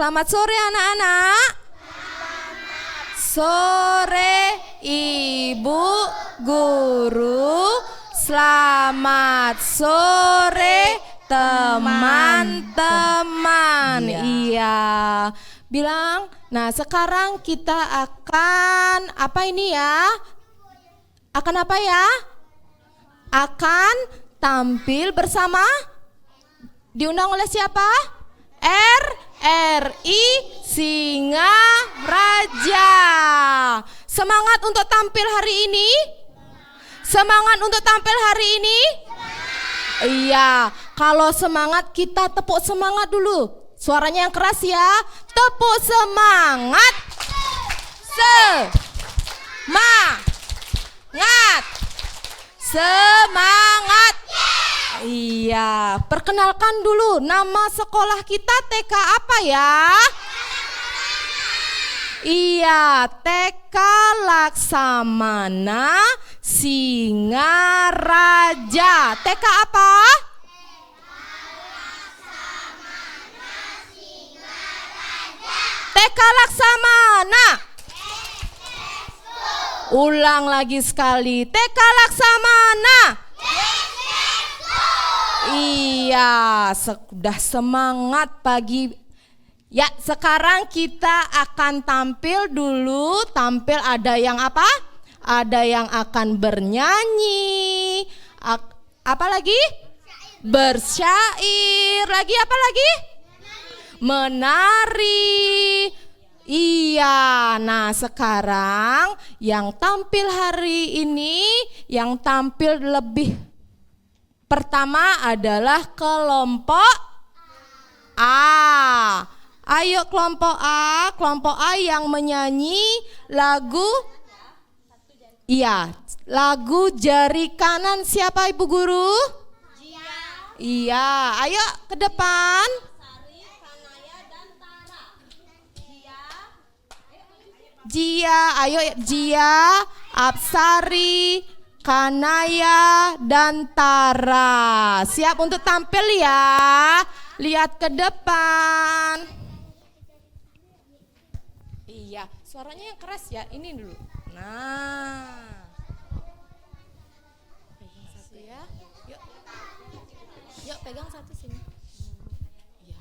Selamat sore anak-anak. Sore Ibu Guru. Selamat sore teman-teman. Iya. Bilang, nah sekarang kita akan apa ini ya? Akan apa ya? Akan tampil bersama. Diundang oleh siapa? RRI Singaraja. Semangat untuk tampil hari ini? Semangat untuk tampil hari ini? Iya, kalau semangat kita tepuk semangat dulu. Suaranya yang keras ya. Tepuk semangat. Semangat. Iya, perkenalkan dulu nama sekolah kita TK apa ya? Iya, TK Laksamana Singaraja. TK apa? TK Laksamana. Ulang lagi sekali. TK Laksamana. Iya, sudah semangat pagi. Ya, sekarang kita akan tampil dulu. Tampil ada yang apa? Ada yang akan bernyanyi. Apa lagi? Bersyair. Lagi apa lagi? Menari. Iya, nah sekarang yang tampil hari ini, yang tampil lebih pertama adalah kelompok A. Ayo kelompok A yang menyanyi lagu. Iya, lagu Jari Kanan. Siapa Ibu Guru? Iya, ayo ke depan. Ayo Jia, Apsari, Kanaya, dan Tara. Siap untuk tampil ya. Lihat ke depan. Iya, suaranya yang keras ya. Ini dulu. Nah. Pegang satu ya. Yuk. Yuk pegang satu sini. Iya.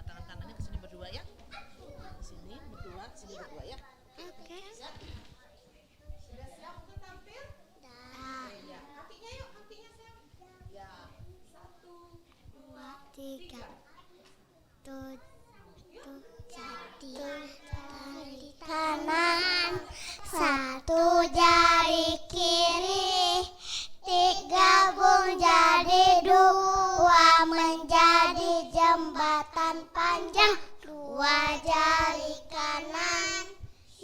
Tangan kanannya ke sini berdua ya. Sini berdua ya. Oke. Siap. Sudah siap untuk tampil? Dah. Ya. Kakinya yuk, kakinya siap. Ya. 1, 2, 3. Tujuh jari kanan, 1 jari kiri, 3 gabung jadi 2 menjadi jembatan panjang. 2 jari kanan,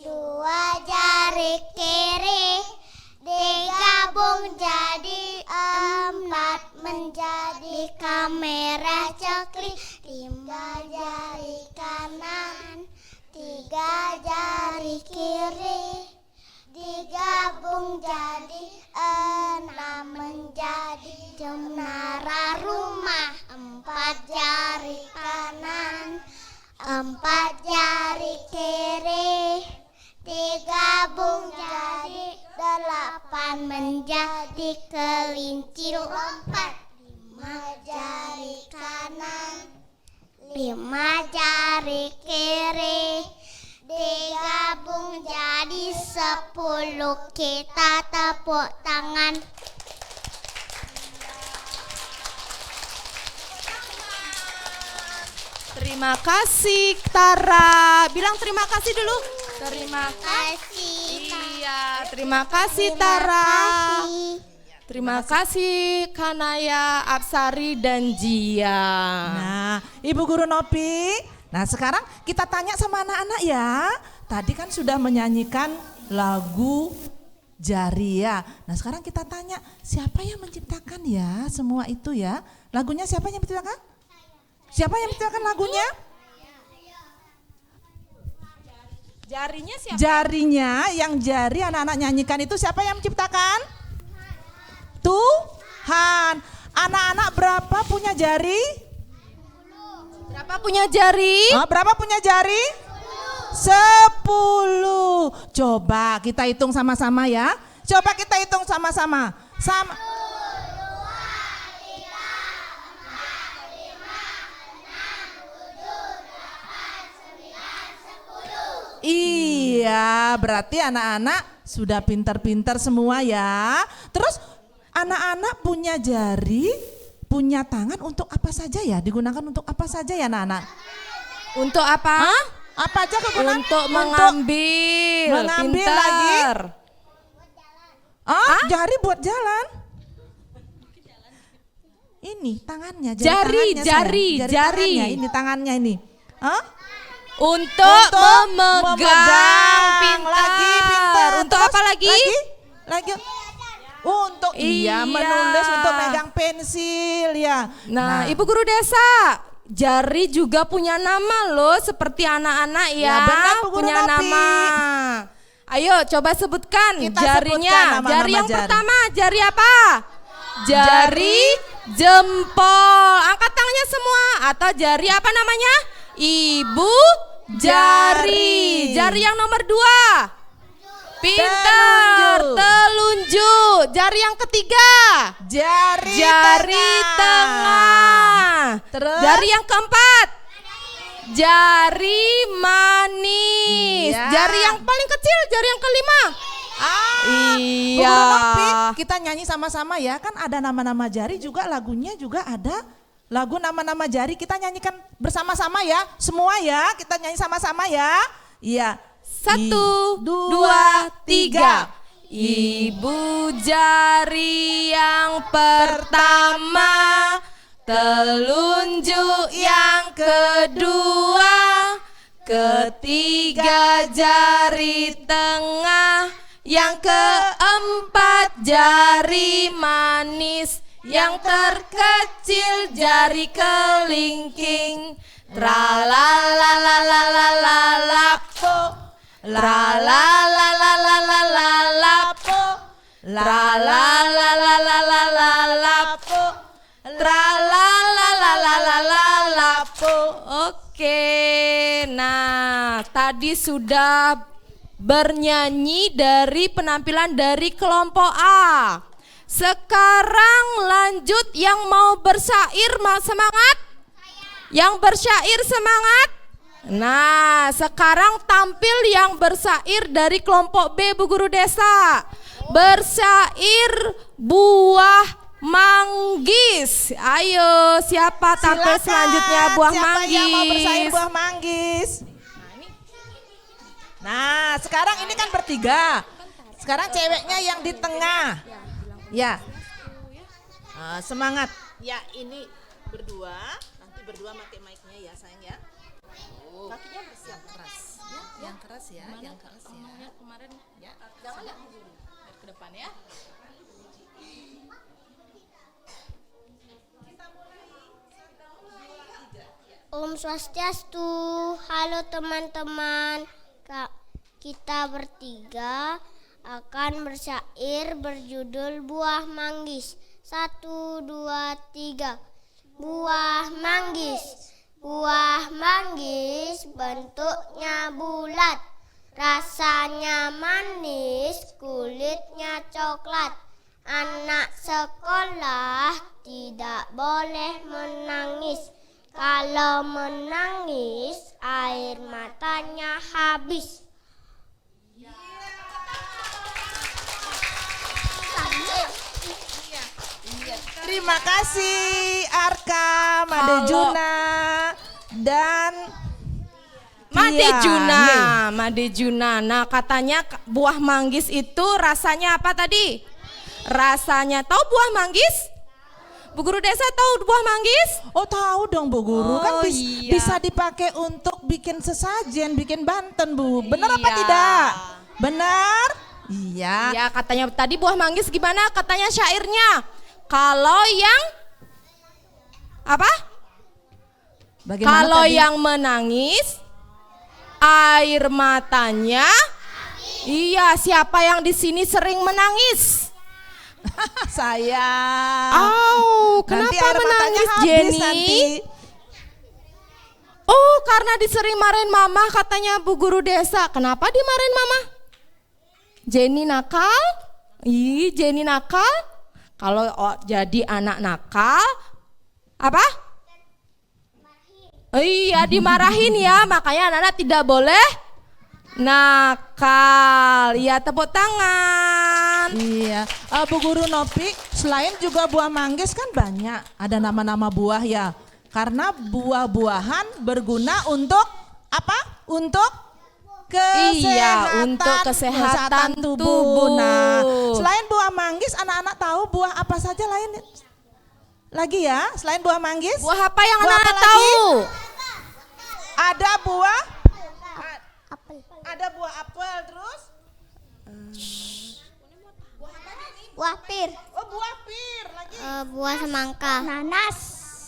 2 jari kiri, digabung jadi 4 menjadi kamera cokri. 5 jari kanan, 3 jari kiri, digabung jadi 6 menjadi menara rumah. 4 jari kanan, 4 jari kiri, digabung jadi 8 menjadi kelinci lompat. 5 jari kanan, 5 jari kiri, digabung jadi 10. Kita tepuk tangan. Terima kasih Tara. Bilang terima kasih dulu. Terima Kasih. Iya, terima kasih Tara. Terima kasih Kanaya, Apsari, dan Jia. Nah, Ibu Guru Nopi. Nah, sekarang kita tanya sama anak-anak ya. Tadi kan sudah menyanyikan lagu Jaria. Nah, sekarang kita tanya, siapa yang menciptakan ya semua itu ya? Lagunya siapa yang menciptakan? Siapa yang menciptakan lagunya? Jarinya siapa? Jarinya, yang jari anak-anak nyanyikan itu siapa yang menciptakan? Tuhan. Anak-anak berapa punya jari? Berapa punya jari? Berapa punya jari? 10. Coba kita hitung sama-sama ya. Coba kita hitung sama-sama. Sama. Iya, berarti anak-anak sudah pintar-pintar semua ya. Terus anak-anak punya jari, punya tangan untuk apa saja ya? Digunakan untuk apa saja ya anak-anak? Untuk apa? Apa aja kegunaan? Untuk mengambil. mengambil Pintar. lagi. Jari buat jalan. Ini tangannya, Jari, tangannya, sayang. jari. Tangannya, ini tangannya ini. Untuk memegang. Pintar. Lagi pintar. Untuk Terus apa lagi? Lagi. Untuk Iya. menulis, untuk megang pensil ya. Nah, Ibu Guru Desa, jari juga punya nama loh, seperti anak-anak ya. Ya, benar, Bu Guru punya Nopi. nama. Ayo coba sebutkan Kita jarinya. sebutkan nama-nama Jari yang jari. pertama, jari apa? Jari jempol. Angkat tangannya semua. Atau jari apa namanya? Ibu jari. Jari yang nomor 2. Pintar. Telunjuk. Jari yang ketiga. Jari tengah. Terus? Jari yang keempat. Jari manis. Iya. Jari yang paling kecil, jari yang kelima. Bu Iya. Guru Nopi, kita nyanyi sama-sama ya. Kan ada nama-nama jari juga, lagunya juga ada. Lagu nama-nama jari kita nyanyikan bersama-sama ya. Semua ya, kita nyanyi sama-sama ya. Iya. 1, 2, 3. Ibu jari yang pertama, telunjuk yang kedua, ketiga jari tengah, yang keempat jari manis, yang terkecil jari kelingking. Tralalalalalalalapo, tralalalalalalalapo, tralalalalalalalapo, tralalalalalalalapo. Oke, nah tadi sudah bernyanyi dari penampilan dari kelompok A. Sekarang lanjut yang mau bersyair, semangat? Yang bersyair semangat? Nah, sekarang tampil yang bersyair dari kelompok B, Bu Guru Desa. Bersyair buah manggis. Ayo, siapa tampil Silakan, selanjutnya buah siapa manggis? yang mau bersaing buah manggis? Nah, sekarang ini kan bertiga. Sekarang ceweknya yang di tengah. Ya. Semangat. Ya, ini berdua. Nanti berdua pakai mic-nya ya, sayang ya. Kakinya bersiap keras. Ya, yang keras ya, yang keras ya. Kemarin Ya, jangan lihat ke depan ya. Om Swastiastu, halo teman-teman. Kita bertiga akan bersyair berjudul Buah Manggis. 1, 2, 3. Buah manggis. Buah manggis bentuknya bulat. Rasanya manis, kulitnya coklat. Anak sekolah tidak boleh menangis. Kalau menangis, air matanya habis. terima kasih Arka, Made Juna, dan Made Tia. Juna, Nih. Made Juna. Nah, katanya buah manggis itu rasanya apa tadi? Rasanya tahu buah manggis? Bu Guru Desa tahu buah manggis? Oh tahu dong Bu Guru, kan Oh, iya. bisa dipakai untuk bikin sesajen, bikin banten Bu. Benar apa Iya. tidak? Benar? Iya. Ya, katanya tadi buah manggis gimana? Katanya syairnya. Kalau yang apa? Bagaimana Kalau tadi? yang menangis air matanya. Iya, siapa yang di sini sering menangis? Saya. Kenapa Nanti air matanya menangis, habis Jenny? nanti. Oh, karena disering marahin mama katanya Bu Guru Desa. Kenapa dimarahin mama? Jenny nakal? Jenny nakal? Kalau jadi anak nakal, apa? Iya, dimarahin ya. Makanya anak-anak tidak boleh nakal. Ya, tepuk tangan. Iya, Bu Guru Nopi, selain juga buah manggis kan banyak, ada nama-nama buah ya. Karena buah-buahan berguna untuk apa? Untuk kesehatan, Iya, untuk kesehatan tubuh. Nah, selain buah manggis, anak-anak tahu buah apa saja lain? Lagi ya, selain buah manggis? Buah apa yang Buah anak-anak apa lagi? tahu? Ada buah, Apel. ada buah apel terus? Buah pir. Oh buah pir lagi. Buah semangka. Nanas.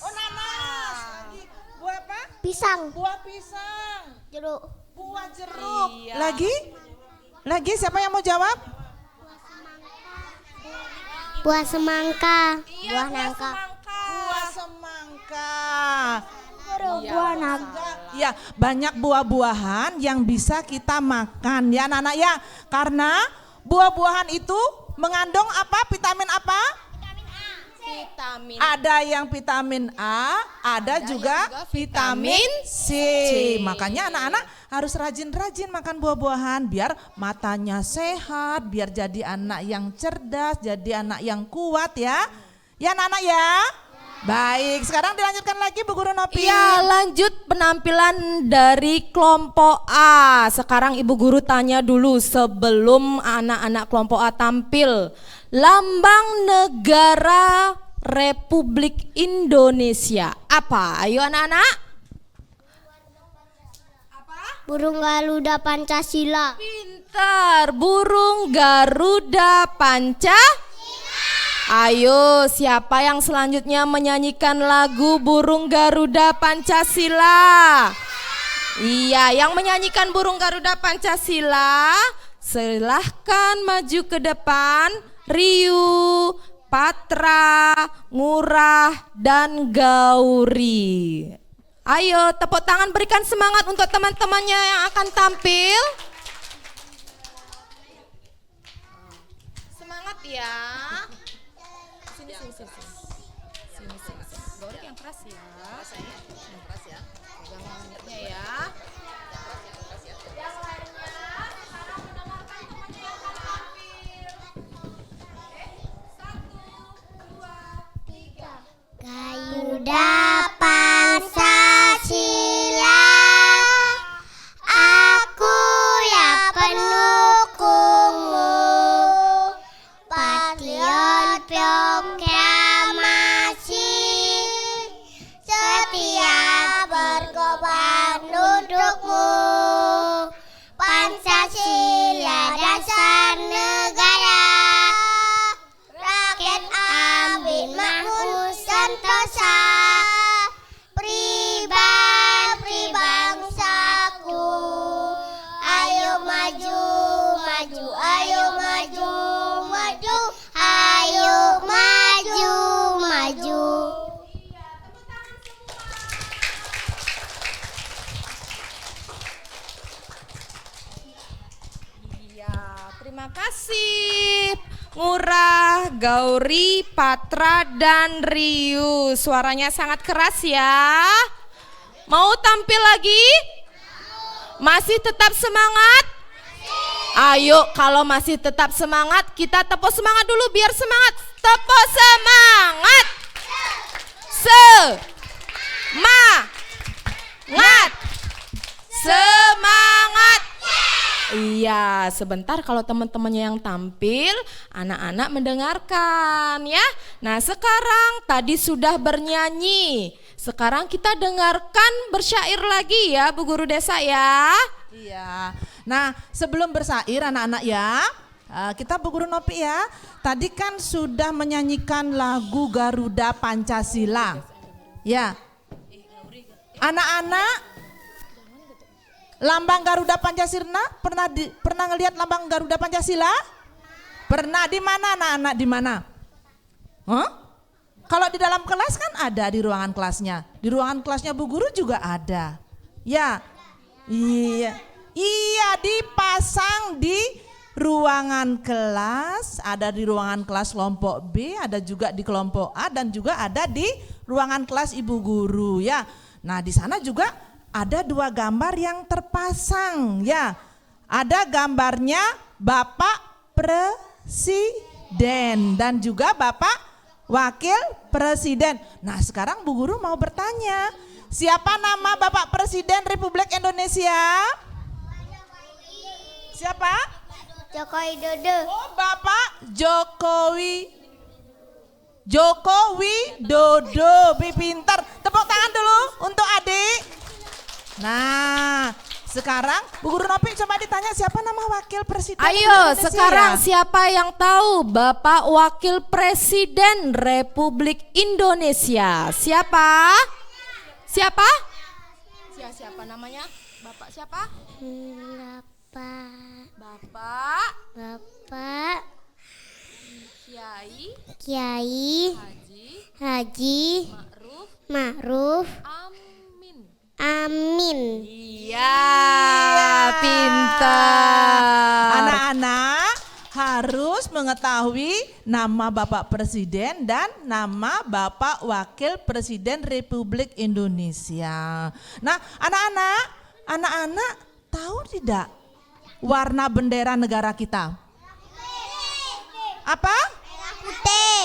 Oh nanas lagi. Buah apa? Pisang. Buah pisang. Jeruk. Buah jeruk. Iya. Lagi siapa yang mau jawab? Buah semangka. Iya, Buah nangka. Buah semangka. Buah naga. Ya, banyak buah-buahan yang bisa kita makan ya anak-anak ya. Karena buah-buahan itu mengandung apa? Vitamin apa? Vitamin Ada yang vitamin A, ada juga juga vitamin C. C. Makanya anak-anak harus rajin-rajin makan buah-buahan biar matanya sehat, biar jadi anak yang cerdas, jadi anak yang kuat ya. Ya anak-anak ya. Baik, sekarang dilanjutkan lagi Bu Guru Nopi. Iya, lanjut penampilan dari kelompok A. Sekarang Ibu Guru tanya dulu sebelum anak-anak kelompok A tampil. Lambang negara Republik Indonesia apa? Ayo anak-anak. Burung Garuda Pancasila. Pintar, burung Garuda Pancasila. Ayo, siapa yang selanjutnya menyanyikan lagu Burung Garuda Pancasila? Iya, yang menyanyikan Burung Garuda Pancasila, silahkan maju ke depan. Riu, Patra, Ngurah, dan Gauri. Ayo, tepuk tangan berikan semangat untuk teman-temannya yang akan tampil. Semangat ya. Gauri yang keras ya. Yang keras ya. Pegang langitnya ya. Yang lainnya sekarang mendengarkan temannya yang akan tampil. Satu, dua, tiga. Garuda Pancasila, aku ya pendukungmu, patriot proklamasi, setia berkorban untukmu, Pancasila dasar negara, rakyat ambil makmur sentosa, pribadi bangsaku, ayo maju, maju, ayo maju, maju, ayo maju, maju. Iya, terima kasih. Ngurah, Gauri, Patra, dan Riu. Suaranya sangat keras ya. Mau tampil lagi? Masih tetap semangat? Ayo, kalau masih tetap semangat, kita tepuk semangat dulu biar semangat. Tepuk semangat. Semangat. Semangat. Iya, sebentar kalau teman-temannya yang tampil, anak-anak mendengarkan ya. Nah, sekarang tadi sudah bernyanyi. Sekarang kita dengarkan bersyair lagi ya, Bu Guru Desa ya. Iya. Nah, sebelum bersair anak-anak ya, kita Bu Guru Nopi ya. Tadi kan sudah menyanyikan lagu Garuda Pancasila. Ya. Anak-anak Lambang Garuda Pancasila, pernah ngelihat lambang Garuda Pancasila? Pernah. Di mana anak-anak, di mana? Hah? Kalau di dalam kelas kan ada di ruangan kelasnya. Di ruangan kelasnya Bu Guru juga ada. Ya. Iya. Iya, dipasang di ruangan kelas, ada di ruangan kelas kelompok B, ada juga di kelompok A, dan juga ada di ruangan kelas Ibu Guru ya. Nah, di sana juga ada 2 gambar yang terpasang ya. Ada gambarnya Bapak Presiden dan juga Bapak Wakil Presiden. Nah, sekarang Bu Guru mau bertanya, siapa nama Bapak Presiden Republik Indonesia? Siapa? Jokowi Dodo. Oh, Bapak Jokowi Dodo. Bi pintar. Tepuk tangan dulu untuk adik. Nah, sekarang Bu Guru Nopi coba ditanya siapa nama Wakil Presiden Ayo Indonesia sekarang ya? siapa yang tahu Bapak Wakil Presiden Republik Indonesia? Siapa? Siapa? Siapa namanya? Bapak siapa? Bapak Bapak Kiai Kiai Haji Haji Ma'ruf Ma'ruf Amin. Amin. Iya, pintar. Anak-anak harus mengetahui nama Bapak Presiden dan nama Bapak Wakil Presiden Republik Indonesia. Nah, anak-anak tahu tidak warna bendera negara kita? Apa? Putih.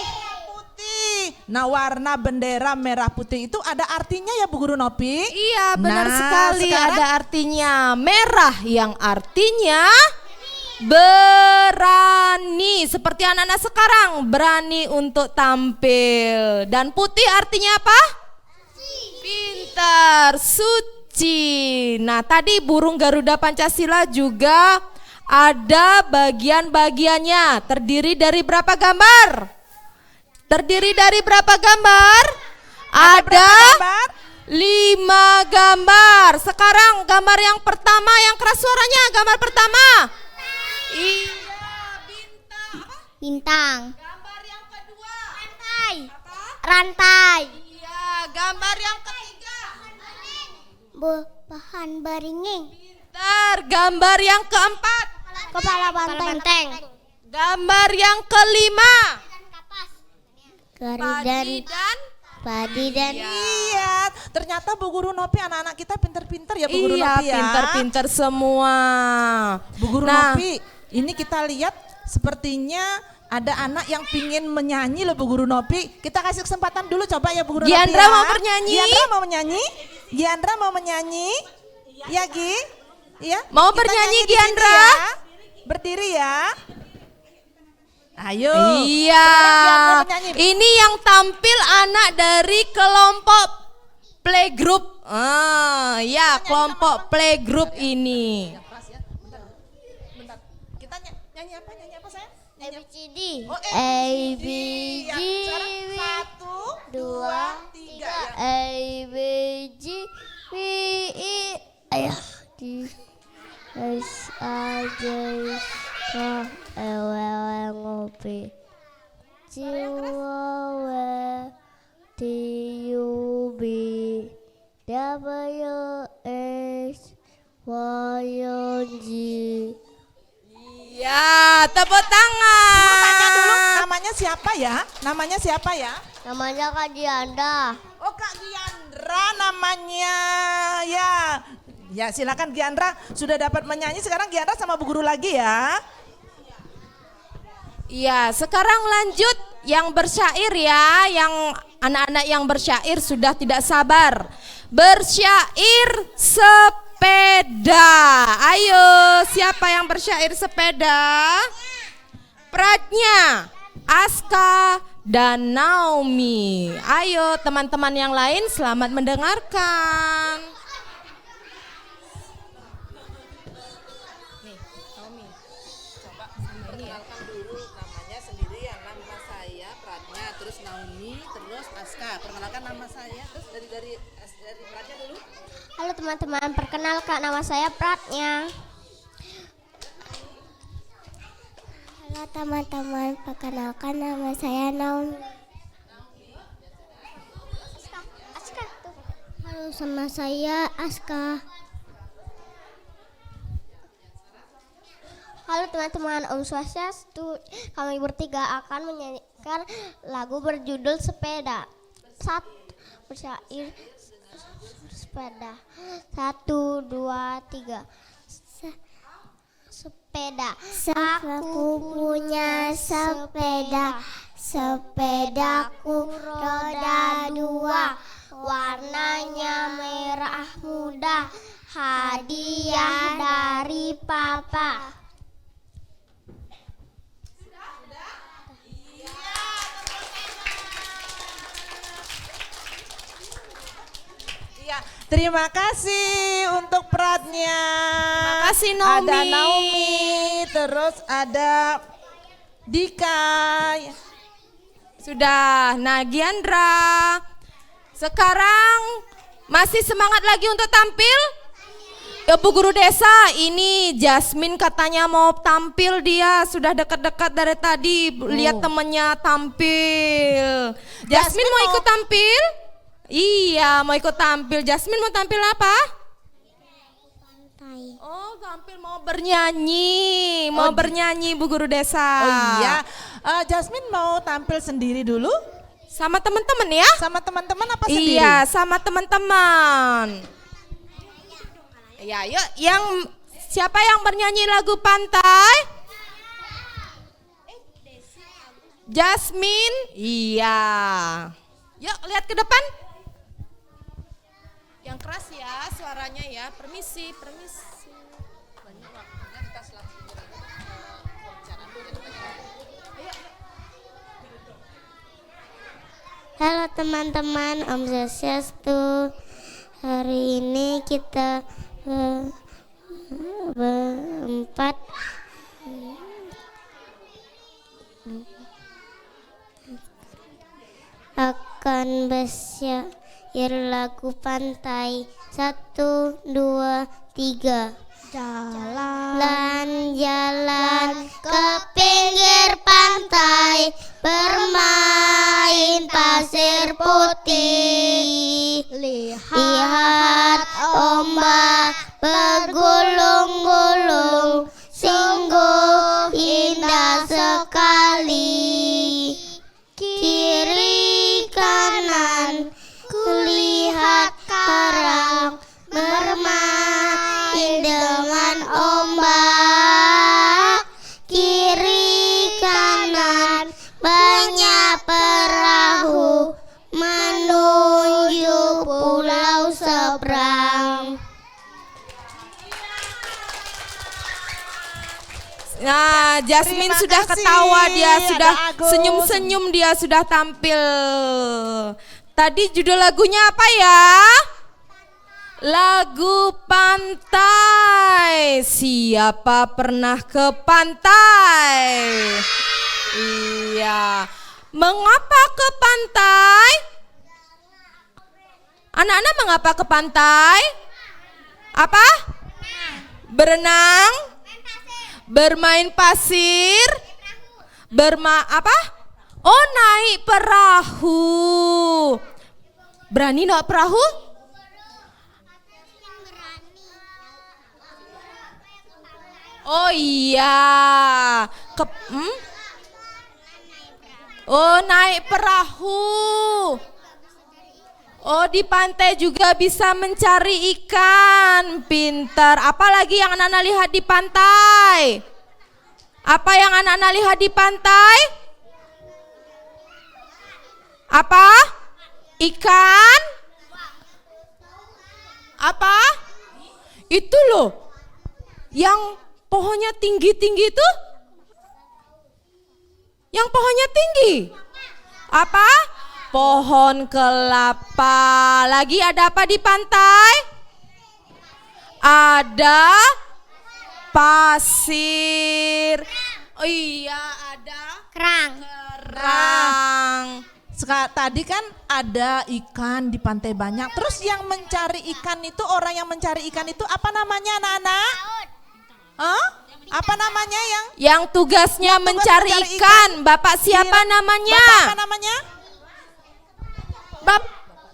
Putih. Nah, warna bendera merah putih itu ada artinya ya Bu Guru Nopi? Iya, benar Nah, sekali, sekarang- ada artinya merah yang artinya berani, seperti anak-anak sekarang berani untuk tampil. Dan putih artinya apa? Pintar, suci. Nah, tadi burung Garuda Pancasila juga ada bagian-bagiannya. Terdiri dari berapa gambar? Terdiri dari berapa gambar? Ada berapa gambar? 5 gambar. Sekarang gambar yang pertama, yang keras suaranya, gambar pertama. Iya, bintang. Apa? Bintang. Gambar yang kedua. Rantai. Apa? Rantai. Iya, gambar yang ketiga. Bahan beringin. Pintar. Gambar yang keempat. Kepala banteng. Gambar yang kelima. Padi dan Iya, ternyata Bu Guru Nopi anak-anak kita pinter-pinter ya Bu Guru Iya, Nopi ya. pintar-pintar semua. Bu Guru Nah, Nopi, ini kita lihat sepertinya ada anak yang pingin menyanyi loh Bu Guru Nopi. Kita kasih kesempatan dulu coba ya Bu Guru Nopi Giandra ya. mau bernyanyi? Giandra mau menyanyi? Giandra mau menyanyi? Ya Gi? Iya. Mau Kita bernyanyi, nyanyi di sini Giandra? ya. Berdiri ya. Ayo. Iya, Sekarang Giandra menyanyi. ini yang tampil anak dari kelompok playgroup. Ya, kelompok playgroup ini. Bentar. Kita nyanyi apa? Nyanyi apa sayang? ABCD. Oh, ABCD. Ya, sekarang 1, 2, 3 ya. ABCD. Ayah di S A J K L M O P Q W T U B W X Y Z. Ya, tepuk tangan. Tanya dulu namanya siapa ya? Namanya siapa ya? Namanya Kak Dianda. Oh Kak Giandra namanya ya. Ya silakan Giandra, sudah dapat menyanyi, sekarang Giandra sama Bu Guru lagi ya. Iya, sekarang lanjut yang bersyair ya, yang anak-anak yang bersyair sudah tidak sabar. Bersyair sepeda. Ayo, siapa yang bersyair sepeda? Pratnya, Aska, dan Naomi. Ayo teman-teman yang lain selamat mendengarkan. Perkenalkan dulu namanya sendiri ya, nama saya Pratnya, terus Naomi, terus Aska. Perkenalkan nama saya, terus dari Pratnya dulu. Halo teman-teman, perkenalkan nama saya Pratnya. Halo teman-teman, perkenalkan nama saya Naomi. Aska. Halo, sama saya Aska. Halo teman-teman, Om Swastiastu. Kami bertiga akan menyanyikan lagu berjudul Sepeda. Bersyair sepeda. 1, 2, 3. Sepeda. Aku punya sepeda. Sepedaku roda 2. Warnanya merah muda. Hadiah dari papa. Ya, terima kasih untuk Pratnya. Terima kasih, Naomi. Ada Naomi, terus ada Dika. Sudah, nah Giandra. Sekarang masih semangat lagi untuk tampil? Ya Bu Guru Desa, ini Jasmine katanya mau tampil, dia sudah dekat-dekat dari tadi lihat temennya tampil. Jasmine mau ikut tampil? Iya, mau ikut tampil. Jasmine mau tampil apa? Oh, tampil mau bernyanyi, mau bernyanyi Bu Guru Desa. Oh iya, Jasmine mau tampil sendiri dulu? Sama teman-teman ya? Sama teman-teman apa sendiri? Iya, sama teman-teman. Ya, yuk, siapa yang bernyanyi lagu Pantai? Jasmine? Iya. Yuk, lihat ke depan. Yang keras ya suaranya ya. Permisi. Halo teman-teman, Om Swastiastu. Hari ini kita berempat akan bersyair lagu Pantai. 1, 2, 3. Jalan ke pinggir pantai, bermain pasir putih. Lihat ombak bergulung-gulung, sungguh indah sekali. Kiri kanan kulihat karang bermain dengan ombak. Kiri kanan banyak perahu menuju pulau seberang. Nah, Jasmine Terima sudah kasih, ketawa, dia ada sudah Agus. senyum-senyum, dia sudah tampil. Tadi judul lagunya apa ya? Lagu Pantai. Siapa pernah ke pantai? Iya. Mengapa ke pantai? Anak-anak mengapa ke pantai? Apa? Berenang? Bermain pasir? Apa? Oh, naik perahu. Berani naik perahu? Oh iya. Oh, naik perahu. Oh, di pantai juga bisa mencari ikan. Pintar. Apalagi yang anak-anak lihat di pantai? Apa yang anak-anak lihat di pantai? Apa? Ikan? Apa? Itu loh. Yang pohonnya tinggi-tinggi itu? Yang pohonnya tinggi? Apa? Pohon kelapa. Lagi ada apa di pantai? Ada pasir. Oh iya, ada Kerang. kerang. Tadi kan ada ikan di pantai banyak. Terus yang mencari ikan itu, orang yang mencari ikan itu apa namanya anak-anak? Hah? Apa namanya Yang tugasnya mencari ikan. Bapak siapa namanya? Bapak apa namanya?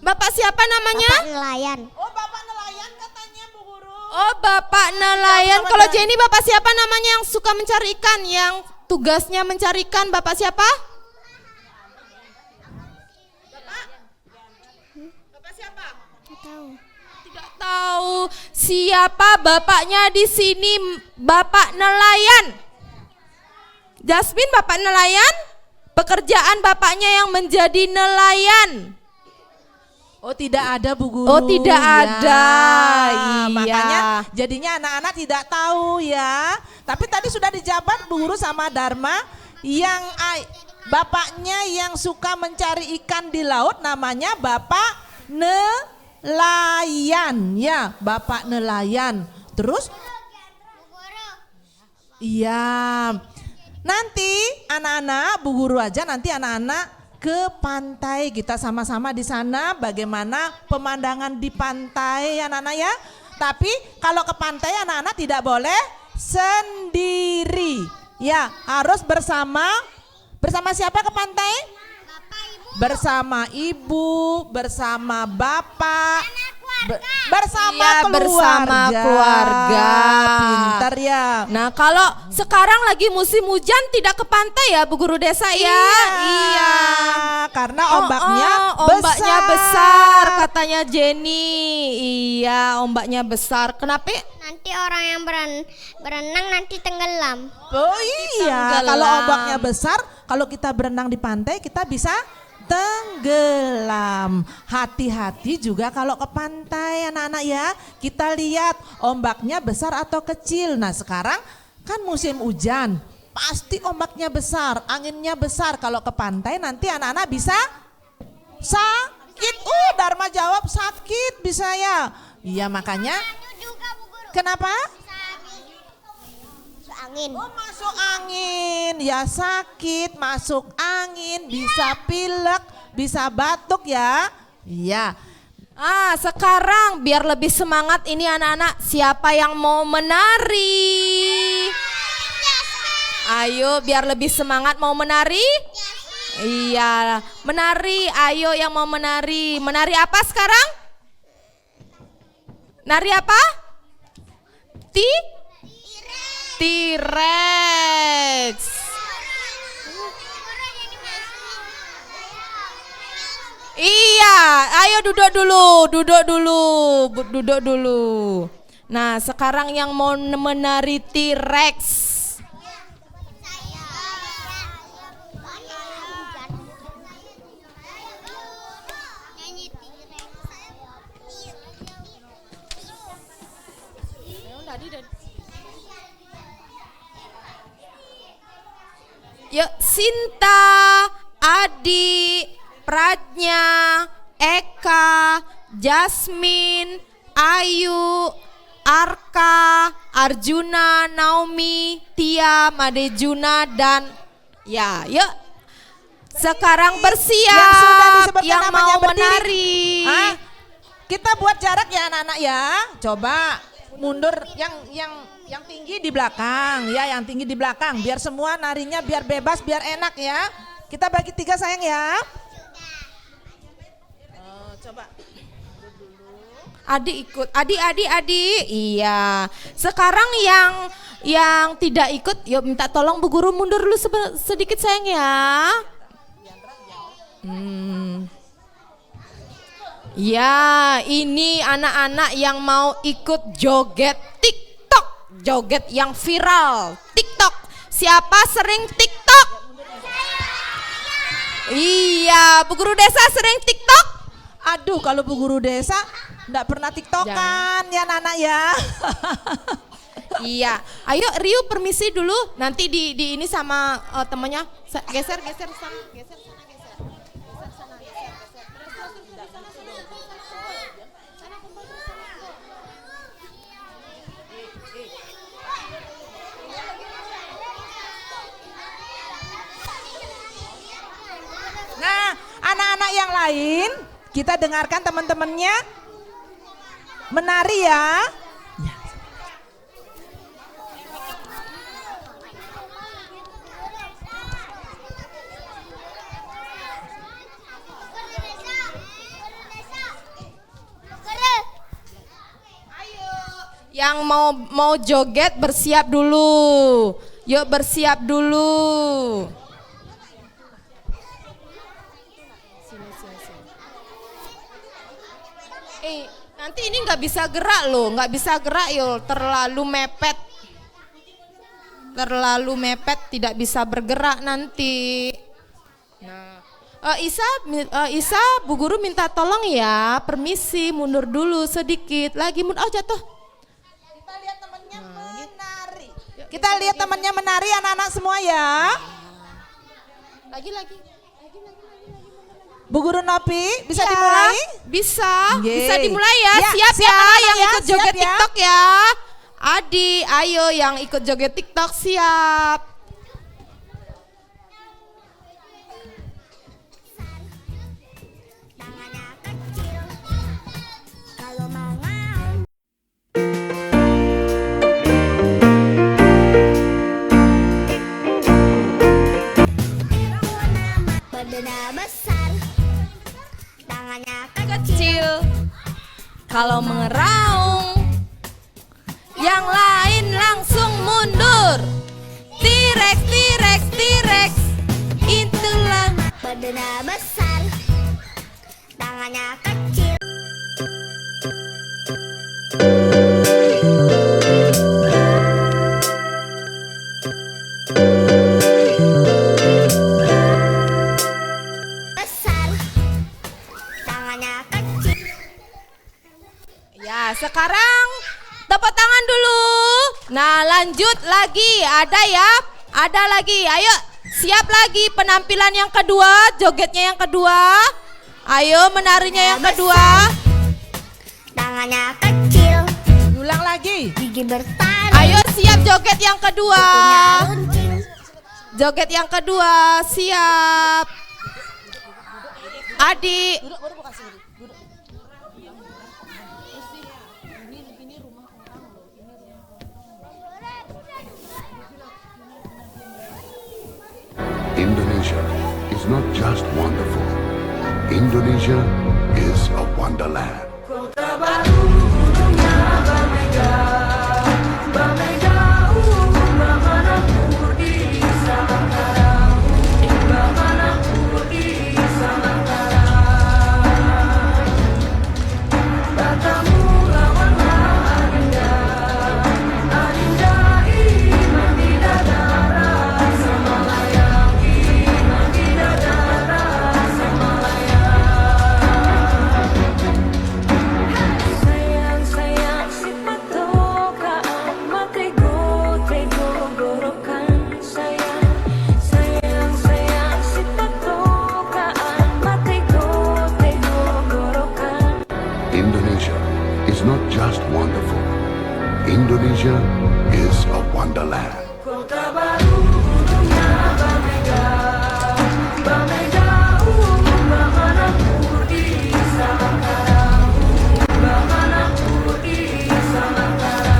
Bapak siapa namanya? Bapak nelayan. Oh, Bapak nelayan katanya Bu Guru. Oh, Bapak nelayan. Sama Kalau dengan- Jenny Bapak siapa namanya yang suka mencari ikan? Yang tugasnya mencari ikan, Bapak siapa? Bapak siapa? Nggak tahu. Tidak tahu. Siapa bapaknya di sini? Bapak nelayan. Jasmine Bapak nelayan? Pekerjaan bapaknya yang menjadi nelayan. Oh, tidak ada Bu Guru. Oh, tidak ada. Iya. Makanya jadinya anak-anak tidak tahu ya. Tapi tadi sudah dijabat Bu Guru sama Dharma yang bapaknya yang suka mencari ikan di laut namanya Bapak nelayan ya, Bapak nelayan. Terus iya. Nanti anak-anak Bu Guru aja nanti anak-anak ke pantai, kita sama-sama di sana bagaimana pemandangan di pantai anak-anak ya. Tapi kalau ke pantai anak-anak tidak boleh sendiri. Ya, harus bersama siapa ke pantai? Bersama ibu, bersama bapak, bersama Iya, bersama keluarga. Pintar ya. Nah, kalau sekarang lagi musim hujan tidak ke pantai ya Bu Guru Desa ya? Iya, karena ombaknya ombaknya besar katanya Jenny. Iya, ombaknya besar. Kenapa? Nanti orang yang berenang nanti tenggelam. Oh iya, Tenggelam. kalau ombaknya besar, kalau kita berenang di pantai kita bisa tenggelam. Hati-hati juga kalau ke pantai anak-anak ya. Kita lihat ombaknya besar atau kecil. Nah sekarang kan musim hujan, pasti ombaknya besar, anginnya besar. Kalau ke pantai nanti anak-anak bisa sakit. Dharma jawab sakit bisa ya. Iya makanya. Kenapa? Angin. Oh masuk angin, ya sakit, masuk angin, bisa pilek, bisa batuk ya. Iya. Sekarang biar lebih semangat ini anak-anak, siapa yang mau menari? Ayo biar lebih semangat mau menari? Iya, menari. Ayo yang mau menari. Menari apa sekarang? Nari apa? T-Rex. Iya, ayo duduk dulu. Nah, sekarang yang mau menari T-Rex. Yuk, Sinta, Adi, Pradnya, Eka, Jasmine, Ayu, Arka, Arjuna, Naomi, Tia, Madejuna, dan ya, yuk. Sekarang bersiap yang mau menari. Kita buat jarak ya anak-anak ya. Coba mundur yang tinggi di belakang ya, yang tinggi di belakang biar semua narinya biar bebas, biar enak ya. Kita bagi 3 sayang ya. Coba. Adi ikut, Adi. Iya. Sekarang yang tidak ikut, yuk minta tolong Bu Guru mundur dulu sedikit sayang ya. Ya, ini anak-anak yang mau ikut joget TikTok, joget yang viral TikTok. Siapa sering TikTok? Iya, Bu Guru Desa sering TikTok? Aduh, kalau Bu Guru Desa enggak pernah TikTokan ya anak-anak ya. Iya, ayo Riu permisi dulu, nanti di ini sama temannya geser sana, geser. Nah, anak-anak yang lain, kita dengarkan teman-temannya menari ya. Yang mau joget bersiap dulu. Yuk bersiap dulu. Nanti ini nggak bisa gerak loh, nggak bisa gerak yuk, terlalu mepet. Terlalu mepet, tidak bisa bergerak nanti. Nah, Isa, Bu Guru minta tolong ya, permisi mundur dulu sedikit. Lagi mundur, oh jatuh. Kita lihat temannya menari. Kita lihat temannya menari anak-anak semua ya. Lagi. Bu Guru Nopi, bisa dimulai? Bisa, Yeay. bisa dimulai ya. Ya, Siap siap ya, anak-anak yang ya, ikut siap joget ya. TikTok ya. Adi, ayo yang ikut joget TikTok siap. Badannya besar, tangannya Kecil, kalau mengeraung, yang lain langsung mundur. T-Rex, T-Rex, T-Rex, itulah. badannya besar, tangannya kecil. Besar, tangannya kecil. Ya, sekarang tepuk tangan dulu. Nah, lanjut lagi. Ada ya? Ada lagi. Ayo, siap lagi penampilan yang kedua, jogetnya yang kedua. Ayo menarinya yang kedua. Tangannya kecil, Ulang lagi. gigi bertaring. Ayo siap joget yang kedua. Punya runcing. Joget yang kedua, siap. Adi. Indonesia is not just wonderful. Indonesia is a wonderland. Sayang-sayang si patokaan matego tego gorokan sayang. Sayang-sayang si patokaan matego tego gorokan. Indonesia is not just wonderful. Indonesia is a wonderland. Kota baru dunia Bamega, Bamega bagaimana di Samangkara, bagaimana di Samangkara.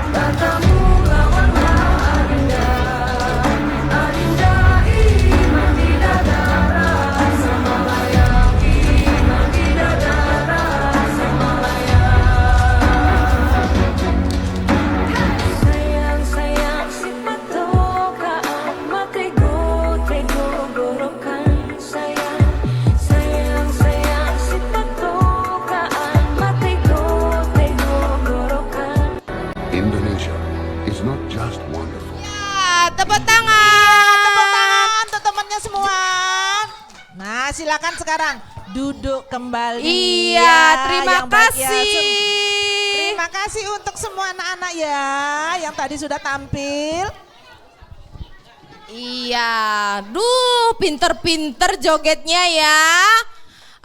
Katamu lawanlah Adinda, Adinda iman di dadara sama layang, iman di dadara sama layang. Sayang-sayang si patokaan matego tego gorokan sayang. Sayang-sayang si patokaan matego tego gorokan. Indonesia is not just wonderful. Ya, tepuk tangan. Tepuk tangan untuk temannya semua. Nah, silakan sekarang duduk kembali. Iya, ya, terima yang baik ya. kasih. Terima kasih untuk semua anak-anak ya yang tadi sudah tampil. Iya, duh pinter-pinter jogetnya ya.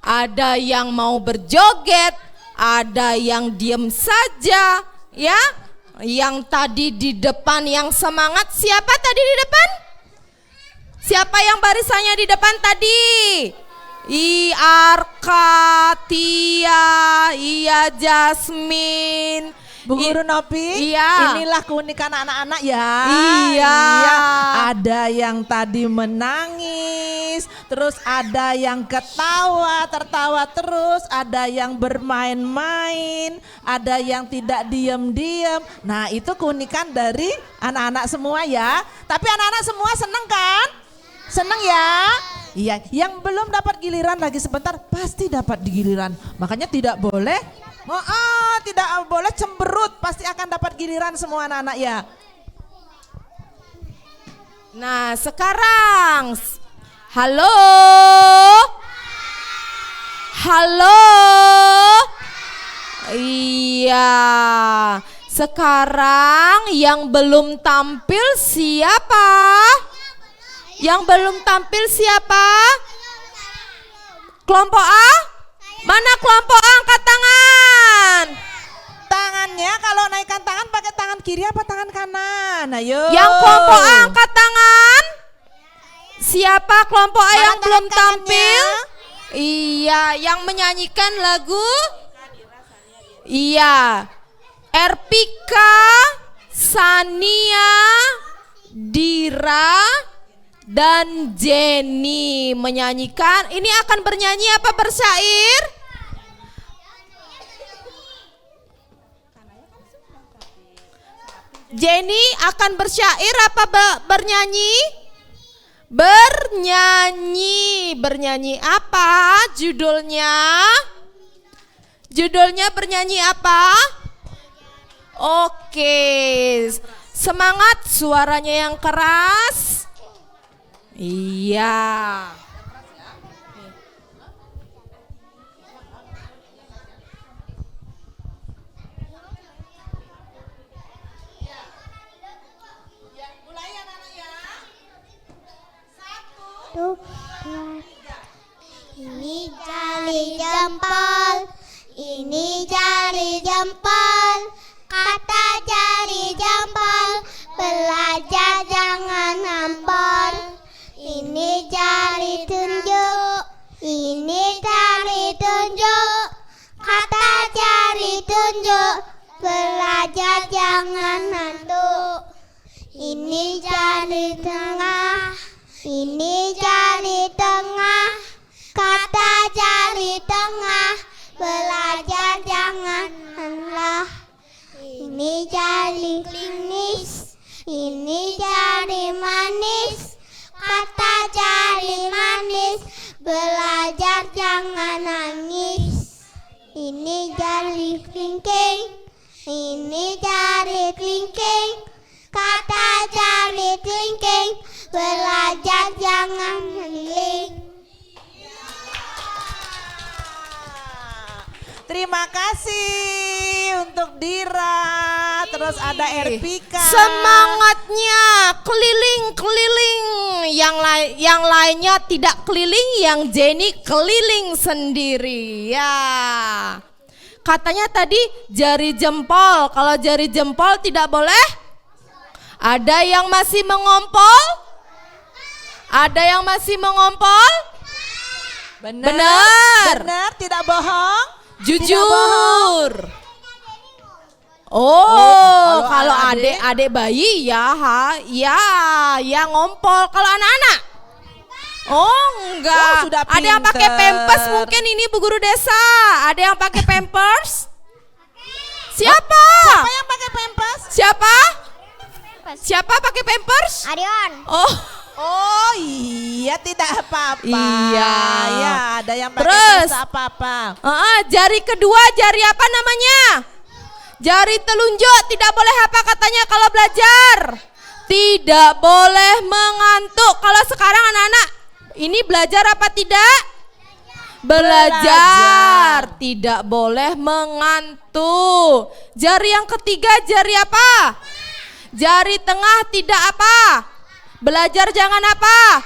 Ada yang mau berjoget, ada yang diem saja, ya. Yang tadi di depan yang semangat, siapa tadi di depan? Siapa siapa yang barisannya di depan tadi? Arka, Tia, iya Jasmine. Bu Guru Nopi, Iya. inilah keunikan anak-anak ya. Iya. Ada yang tadi menangis, terus ada yang ketawa, tertawa terus, ada yang bermain-main, ada yang tidak diam-diam. Nah, itu keunikan dari anak-anak semua ya. Tapi anak-anak semua seneng kan? Seneng ya? Iya, yang belum dapat giliran lagi sebentar pasti dapat giliran. Makanya tidak boleh tidak boleh cemberut, pasti akan dapat giliran semua anak-anak ya. Nah, sekarang halo. Halo. Iya. Sekarang yang belum tampil siapa? Yang belum tampil siapa? Kelompok A? Mana kelompok A, angkat tangan. Tangannya kalau naikkan tangan pakai tangan kiri apa tangan kanan? Ayo. Yang kelompok A angkat tangan. Siapa kelompok A yang Mana belum tangan tampil? Iya, yang menyanyikan lagu. Iya. Erpika, Sania, Dira, dan Jenny menyanyikan. Ini akan bernyanyi apa bersyair? Jenny akan bersyair apa bernyanyi? Bernyanyi. Bernyanyi apa judulnya? Judulnya bernyanyi apa? Oke. Semangat, suaranya yang keras. Iya. Ini jari jempol, ini jari jempol, kata jari jempol, belajar jangan nampol. Ini jari tunjuk, ini jari tunjuk, kata jari tunjuk, belajar jangan ngantuk. Ini jari tengah, ini jari tengah, kata jari tengah, belajar jangan lelah. Ini jari klinis, ini jari manis, kata jari manis, belajar jangan nangis. Ini jari kelingking, ini jari kelingking, kata jari kelingking, belajar jangan ngeling. Terima kasih untuk Dira, terus ada Erpika. Semangatnya keliling-keliling, yang lainnya tidak keliling, yang Jenny keliling sendiri. Ya. Katanya tadi jari jempol, kalau jari jempol tidak boleh. Ada yang masih mengompol? Ada yang masih mengompol? Benar. Benar, tidak bohong. Jujur. Kalau adik bayi ya, ya ngompol. Kalau anak-anak? Oh enggak. Sudah ada yang pakai pinter. pampers mungkin ini Bu Guru Desa. Ada yang pakai pampers? Siapa? Siapa yang pakai pampers? Siapa? Siapa pakai pampers? Arion. Oh iya, tidak apa-apa. Iya. Ya, ada yang pakai Terus? pampers apa-apa. Jari kedua, jari apa namanya? Jari telunjuk. Tidak boleh apa katanya kalau belajar? Tidak boleh mengantuk. Kalau sekarang anak-anak ini belajar apa tidak? Belajar. Tidak boleh mengantuk. Jari yang ketiga jari apa? Jari tengah tidak apa? Belajar jangan apa?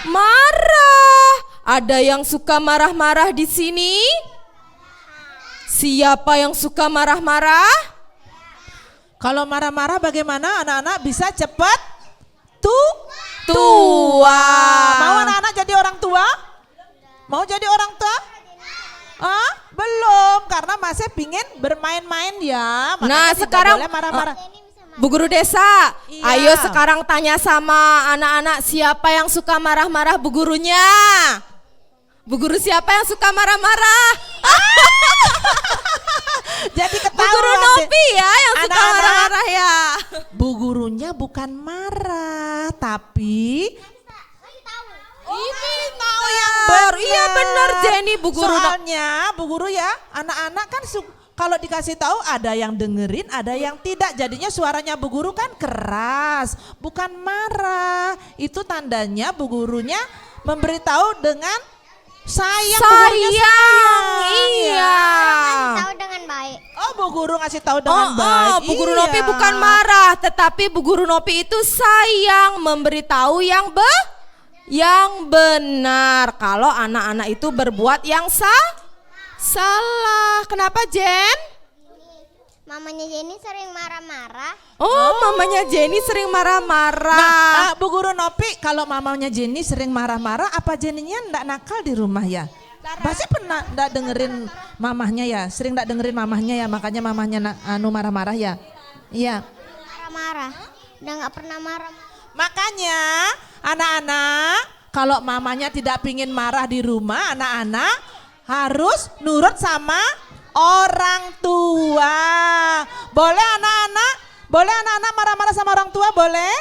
Marah. Ada yang suka marah-marah di sini? Siapa yang suka marah-marah? Kalau marah-marah bagaimana anak-anak bisa cepat tua? Tua. tua? Mau jadi orang tua? Belum, karena masih pingin bermain-main ya. Makanya Nah, tidak sekarang boleh marah-marah. Bu Guru Desa, Iya. ayo sekarang tanya sama anak-anak siapa yang suka marah-marah Bu Gurunya. Bu Guru siapa yang suka marah-marah? Jadi Bu ketahuan Guru deh. Nopi ya yang suka Anak-anak. marah-marah ya. Bu gurunya bukan marah, tapi Ini tahu yang baru. Iya benar Jenny Bu Guru Nopi. Soalnya Bu Guru ya, anak-anak kan kalau dikasih tahu ada yang dengerin, ada yang tidak. Jadinya suaranya Bu Guru kan keras, bukan marah. Itu tandanya Bu Gurunya memberitahu dengan sayang. Bu Gurunya sayang. Iya. Tahu dengan baik. Oh, Bu Guru ngasih tahu dengan baik. Bu Guru Iya. Nopi bukan marah, tetapi Bu Guru Nopi itu sayang memberitahu yang benar. Kalau anak-anak itu berbuat yang salah. Kenapa Jen? Mamanya Jenny sering marah-marah. Oh, mamanya Jenny sering marah-marah. Bu Guru Nopi, kalau mamanya Jenny sering marah-marah, apa Jenny-nya enggak nakal di rumah ya? Pasti pernah enggak dengerin mamahnya ya, sering enggak dengerin mamahnya ya, makanya mamahnya marah-marah ya. Iya. Marah-marah. Udah nggak pernah marah. Makanya anak-anak kalau mamanya tidak pingin marah di rumah, anak-anak harus nurut sama orang tua. Boleh anak-anak? Boleh anak-anak marah-marah sama orang tua? Boleh?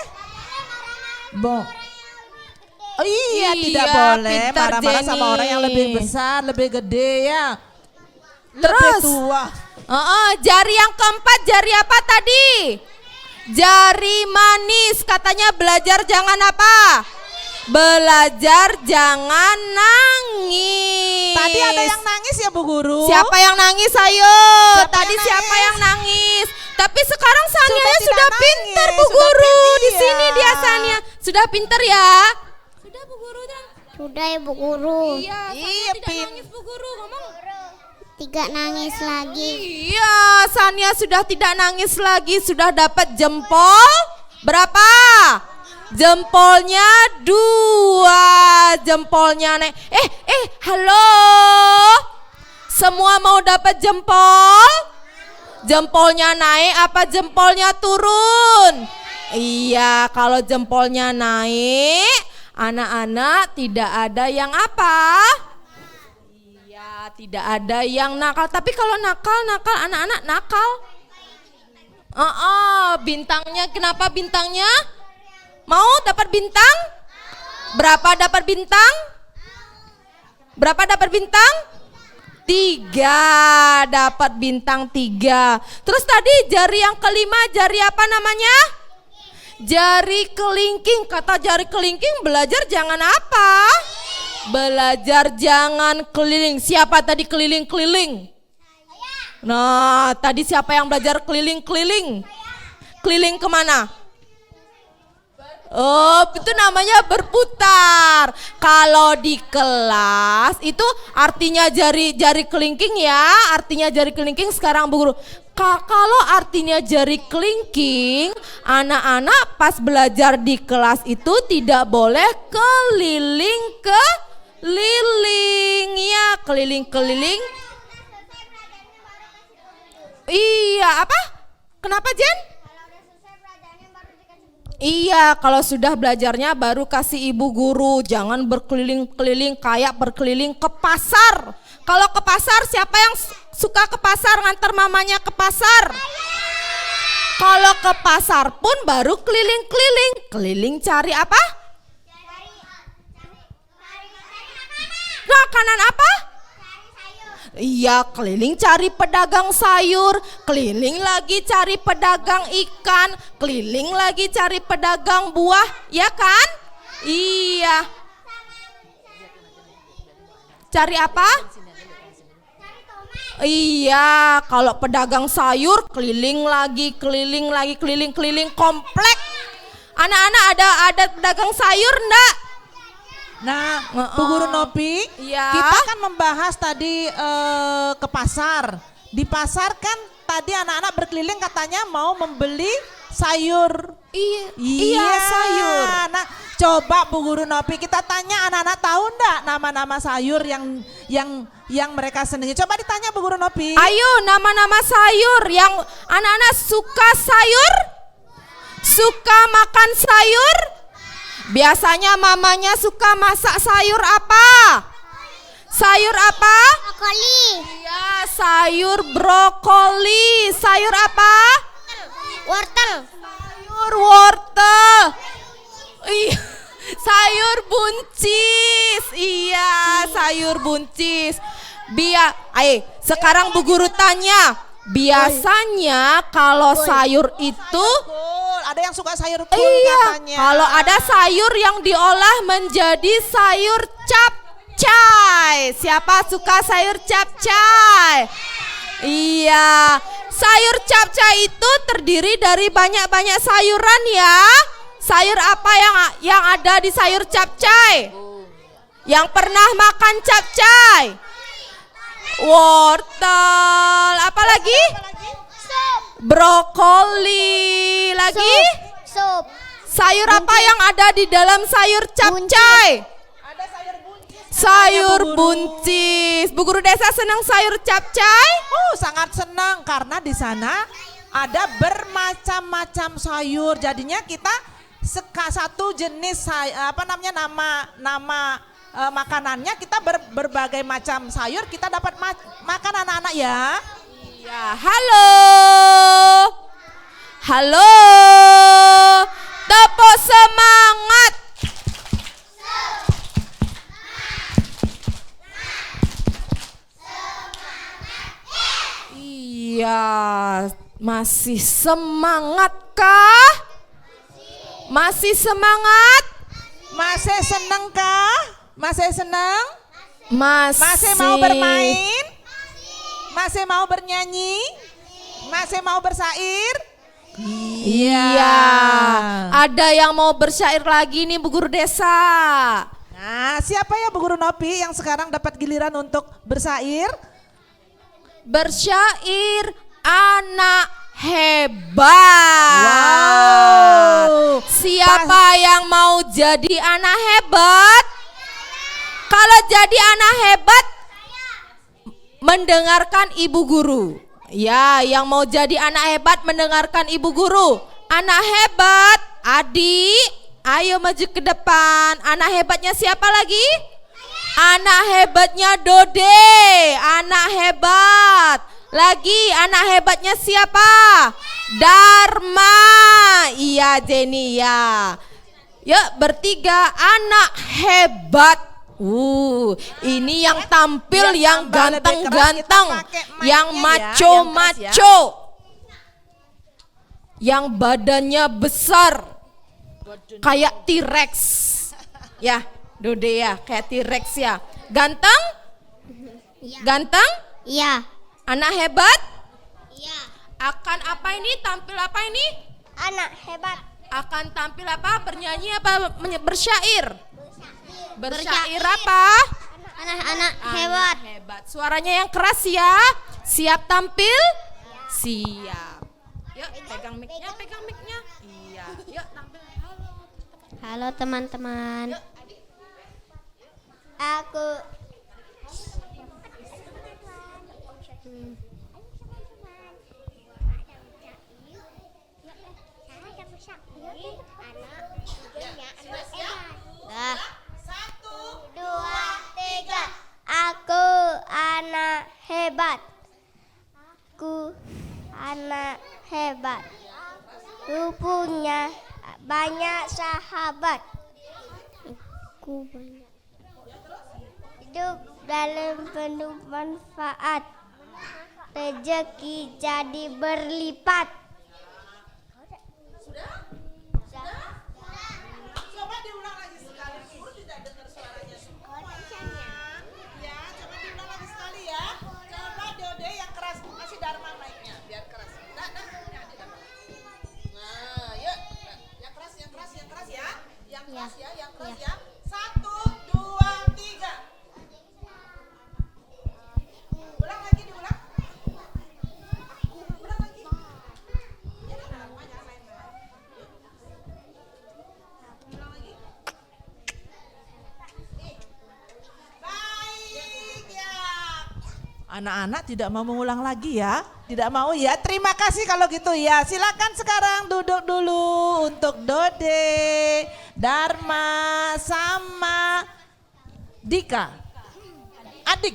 Oh, iya, tidak boleh pintar marah-marah sama Jenny. orang yang lebih besar, lebih gede ya. Terus? Lebih tua. Jari yang keempat jari apa tadi? Jari manis, katanya belajar jangan apa? Belajar jangan nangis. Tadi ada yang nangis ya Bu Guru? Siapa yang nangis ayo? Siapa Tadi yang siapa nangis? yang nangis? Tapi sekarang Sania Sudah sudah tidak pintar nangis, Bu sudah Guru. pintar, Di iya. sini dia Sania sudah pintar ya. Sudah Bu Guru. Sudah ya Bu Guru. Iya, Iya, tidak Pin. nangis Bu Guru ngomong. Tidak nangis lagi. Iya, Sania sudah tidak nangis lagi, sudah dapat jempol berapa? Jempolnya 2, jempolnya naik. Halo, semua mau dapat jempol? Jempolnya naik apa jempolnya turun? Iya, kalau jempolnya naik, anak-anak tidak ada yang apa? Tidak ada yang nakal, tapi kalau nakal anak-anak nakal. Bintangnya kenapa bintangnya? Mau dapat bintang? Berapa dapat bintang? Berapa dapat bintang? 3, dapat bintang 3. Terus tadi jari yang kelima jari apa namanya? Jari kelingking. Kata jari kelingking belajar jangan apa? Belajar jangan keliling. Siapa tadi keliling-keliling? Nah, tadi siapa yang belajar keliling-keliling? Keliling kemana? Oh, itu namanya berputar. Kalau di kelas itu artinya jari kelingking ya, artinya jari kelingking sekarang Bu Guru. Kalau artinya jari kelingking, anak-anak pas belajar di kelas itu tidak boleh keliling ya, keliling-keliling. Iya, apa? Kenapa Jen? Iya, kalau sudah belajarnya baru kasih ibu guru. Jangan berkeliling-keliling kayak berkeliling ke pasar. Kalau ke pasar, siapa yang suka ke pasar ngantar mamanya ke pasar? Kalau ke pasar pun baru keliling-keliling. Keliling cari apa? Makanan apa? Iya, keliling cari pedagang sayur, keliling lagi cari pedagang ikan, keliling lagi cari pedagang buah, ya kan? Iya. Cari apa? Iya, kalau pedagang sayur keliling lagi, keliling komplek. Anak-anak ada pedagang sayur enggak? Nah, Bu Guru Nopi, Iya. kita kan membahas tadi ke pasar. Di pasar kan tadi anak-anak berkeliling katanya mau membeli sayur. Iya, sayur. Nah, coba Bu Guru Nopi kita tanya anak-anak tahu enggak nama-nama sayur yang mereka senangi. Coba ditanya Bu Guru Nopi. Ayo nama-nama sayur yang anak-anak suka sayur? Suka makan sayur? Biasanya mamanya suka masak sayur apa? Sayur apa? Brokoli. Iya, sayur brokoli. Sayur apa? Wortel. Sayur wortel. Iya, sayur buncis. Iya, sayur buncis. Sekarang Bu Guru tanya. Biasanya kalau sayur itu Kul, ada yang suka sayur kul iya, katanya. kalau ada sayur yang diolah menjadi sayur capcay. Siapa suka sayur capcay? Iya, sayur capcay itu terdiri dari banyak-banyak sayuran ya. Sayur apa yang ada di sayur capcay? Yang pernah makan capcay? Wortel, apa lagi? Brokoli, lagi? Sup. Sayur apa yang ada di dalam sayur capcay? Ada sayur buncis. Sayur buncis. Bu Guru Desa senang sayur capcay? Sangat senang karena di sana ada bermacam-macam sayur. Jadinya kita satu jenis nama makanannya kita berbagai macam sayur kita dapat makan anak-anak ya. Iya, halo. Halo. Tepuk semangat. Iya, masih semangat kah? Masih semangat? Masih senang kah? Masih senang? Masih Masih mau bermain? Masih mau bernyanyi? Masih mau bersair? Iya. Ada yang mau bersyair lagi nih Bu Guru Desa. Nah, siapa ya Bu Guru Nopi yang sekarang dapat giliran untuk bersair? Bersyair anak hebat. Wow. Siapa yang mau jadi anak hebat? Kalau jadi anak hebat mendengarkan ibu guru. Ya, yang mau jadi anak hebat mendengarkan ibu guru. Anak hebat, adik, ayo maju ke depan. Anak hebatnya siapa lagi? Anak hebatnya Dode, anak hebat. Lagi anak hebatnya siapa? Dharma. Iya Jenny ya. Yuk bertiga anak hebat. Ini yang tampil, yang tambah lebih keras, ganteng-ganteng, kita pakai mic-nya yang ya, maco-maco, yang badannya besar, kayak T-Rex, ya, Dode ya, kayak T-Rex ya, ganteng, ganteng, Iya. anak hebat, Iya. akan apa ini? Tampil apa ini? Anak hebat. Akan tampil apa? Bernyanyi apa? Bersyair? Bersyair Bersyair. apa? Anak-anak hebat. Hebat. Suaranya yang keras ya. Siap tampil? Siap. Yuk pegang mic-nya, pegang mic-nya. Iya. Yuk tampil. Halo. Halo teman-teman. Aku Dah. 1, 2, 3. Aku anak hebat. Aku anak hebat. Aku punya banyak sahabat. Aku banyak. Hidup dalam penuh manfaat. Rezeki jadi berlipat. Coba diulang lagi sekali, Guru tidak dengar suaranya semua. Ya, coba diulang lagi sekali ya. Coba Dode yang keras, kasih Dharma mic-nya biar keras. Nah, ini ada Dharma. Nah, yuk. Yang keras, yang keras, yang keras ya. Yang keras ya, yang keras ya. 1, 2, 3. Ulang lagi, diulang. Ulang lagi. Ya, Dharma jangan main-main. Anak-anak tidak mau mengulang lagi ya? Tidak mau ya? Terima kasih kalau gitu ya. Silakan sekarang duduk dulu untuk Dode, Dharma, sama Dika. Adik.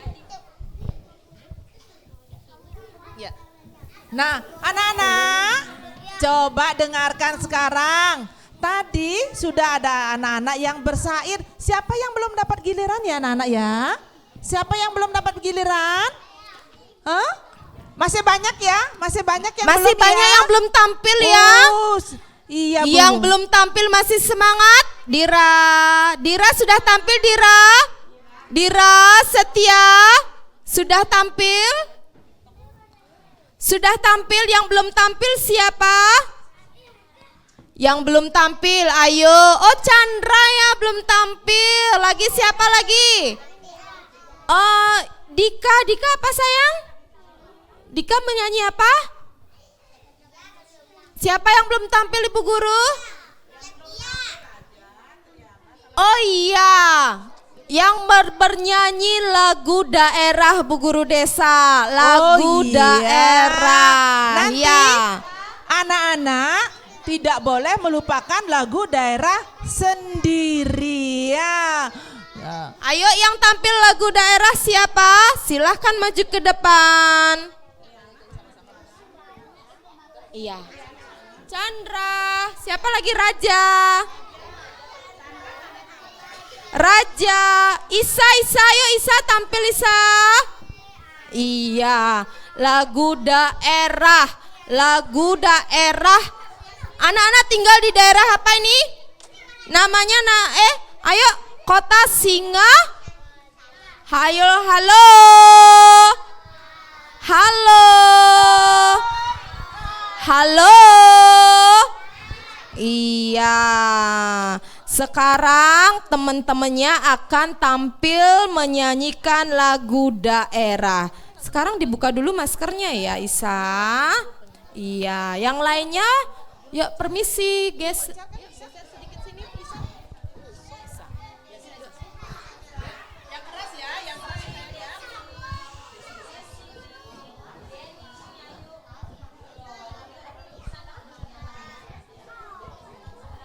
Ya. Nah, anak-anak, coba dengarkan sekarang. Tadi sudah ada anak-anak yang bersair. Siapa yang belum dapat giliran ya anak-anak ya? Siapa yang belum dapat giliran? Hah? Masih banyak ya? Masih banyak yang Masih belum banyak ya? yang belum tampil ya. Iya, Yang Bu. belum tampil masih semangat. Dira, Dira sudah tampil Dira. Dira Setia sudah tampil. Sudah tampil, yang belum tampil siapa? Yang belum tampil, ayo. Oh, Chandra ya belum tampil. Lagi siapa lagi? Oh, Dika, Dika apa sayang? Dika menyanyi apa? Siapa yang belum tampil Ibu Guru? Oh iya, yang bernyanyi lagu daerah Bu Guru Desa. Lagu iya. daerah. Nanti Ya. anak-anak tidak boleh melupakan lagu daerah sendiri ya. Ayo yang tampil lagu daerah siapa? Silahkan maju ke depan. Iya. Chandra, siapa lagi Raja? Raja, Isa, yuk Isa tampil Isa. Iya, lagu daerah, lagu daerah. Anak-anak tinggal di daerah apa ini? Namanya ayo Kota Singa. Hayo, halo. Halo. Halo. Iya. Sekarang teman-temannya akan tampil menyanyikan lagu daerah. Sekarang dibuka dulu maskernya ya Isa. Iya, yang lainnya yuk permisi guys.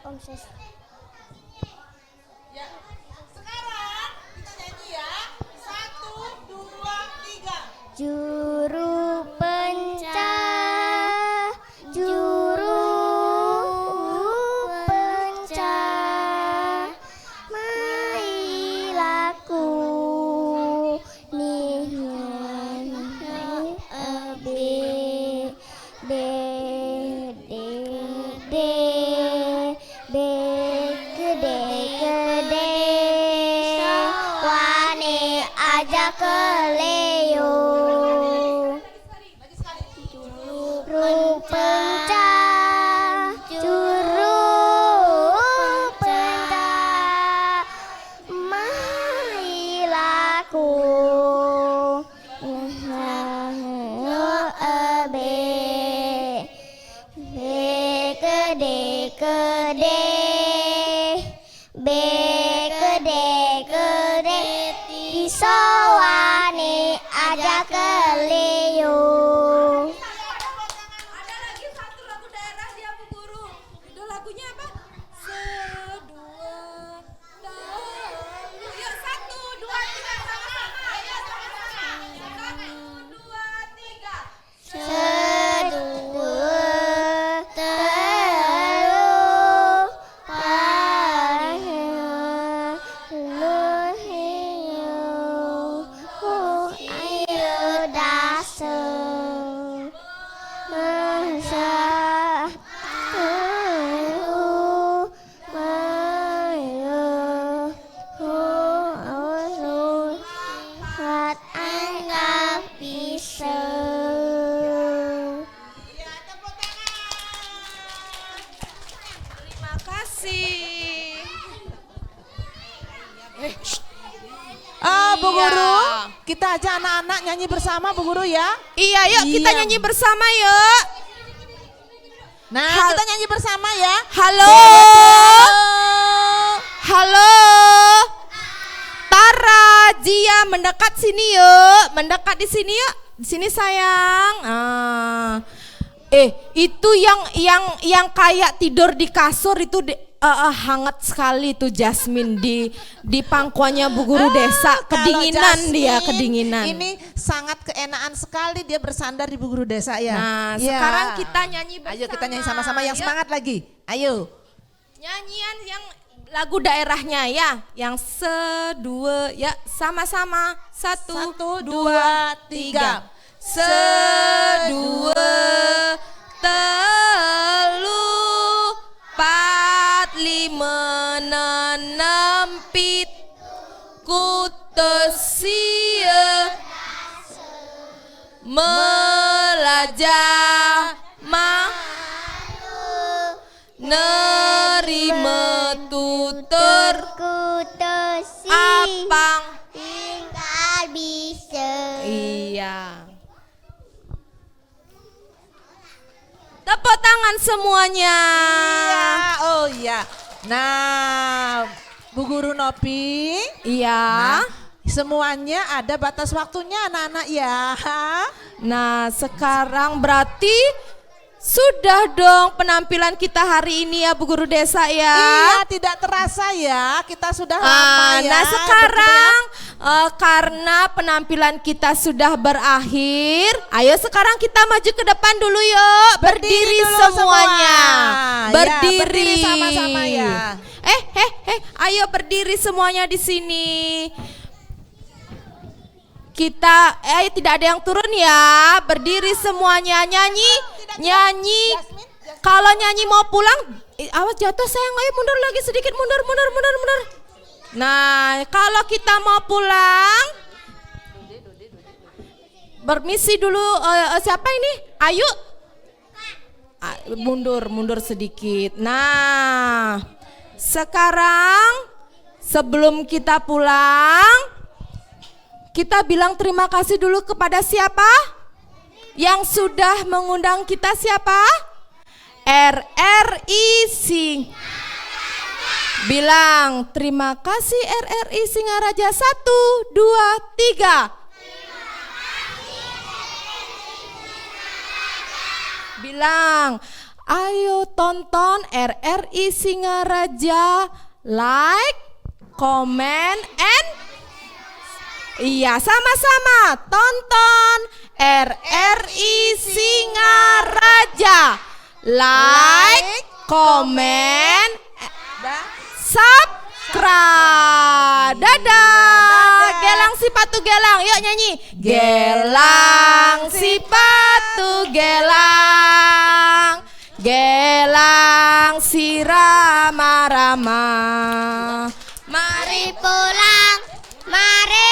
Om Sis. Ya. Sekarang kita nyanyi ya. 1, 2, 3. Juru pencah, juru pencah, mailaku nihan abe de de de be gede gede wane aja keleo juru pencah juru pencah mailaku abe be gede gede be gede gede disowane aja keleo. Ada lagi satu lagu daerah dia Bu Guru. Itu lagunya apa? Sedua dahulu. Yuk 1, 2, 3 sama-sama. Ayo sama-sama. 1, 2, 3. Sedua telu ayo dasar masa hat anggap bisa. Terima kasih. Bu Iya. Guru, kita ajak anak-anak nyanyi bersama Bu Guru ya. Iya, yuk kita Iya. nyanyi bersama yuk. Nah, Hal- kita nyanyi bersama ya. Halo. Halo. Tara, Razia mendekat sini yuk, mendekat di sini yuk, di sini sayang. Itu yang kayak tidur di kasur itu hangat sekali tuh Jasmine di pangkuannya Bu Guru Desa, Kalau kedinginan dia, Jasmine, kedinginan. Ini sangat keenaan sekali dia bersandar di Bu Guru Desa ya. Nah, Ya. sekarang kita nyanyi bersama. Ayo kita nyanyi sama-sama yang Yuk. semangat lagi. Ayo. Nyanyian yang lagu daerahnya ya, yang sedua ya sama-sama. Satu, dua, tiga. Sedua, telu, pat, lima, enam, pit, kutesia, melajah, nerima tutur Kutusi apang. tinggal bisa. Iya. Tepuk tangan semuanya. Iya, oh iya. Nah, Bu Guru Nopi, Iya. semuanya ada batas waktunya anak-anak ya. Nah, sekarang berarti sudah dong penampilan kita hari ini ya Bu Guru Desa ya. Iya, tidak terasa ya. Kita sudah lama ya. Nah sekarang karena penampilan kita sudah berakhir, ayo sekarang kita maju ke depan dulu yuk. Berdiri dulu semuanya. semua. Berdiri. Ya, berdiri sama-sama ya. Ayo berdiri semuanya di sini. Kita tidak ada yang turun ya. Berdiri semuanya, nyanyi. Kalau nyanyi mau pulang, awas jatuh sayang. Ayo mundur lagi sedikit, mundur. Nah, kalau kita mau pulang, permisi dulu. Siapa ini? Ayu. Mundur sedikit. Nah, sekarang sebelum kita pulang, kita bilang terima kasih dulu kepada siapa? Yang sudah mengundang kita siapa? RRI Bilang terima kasih RRI Singaraja. 1, 2, 3. Bilang ayo tonton RRI Singaraja, like, comment, and iya sama-sama tonton RRI Singaraja, like, comment, subscribe. Dadah. Gelang sipatu gelang, yuk nyanyi. Gelang sipatu gelang, gelang si rama-rama. Mari Pulang, mari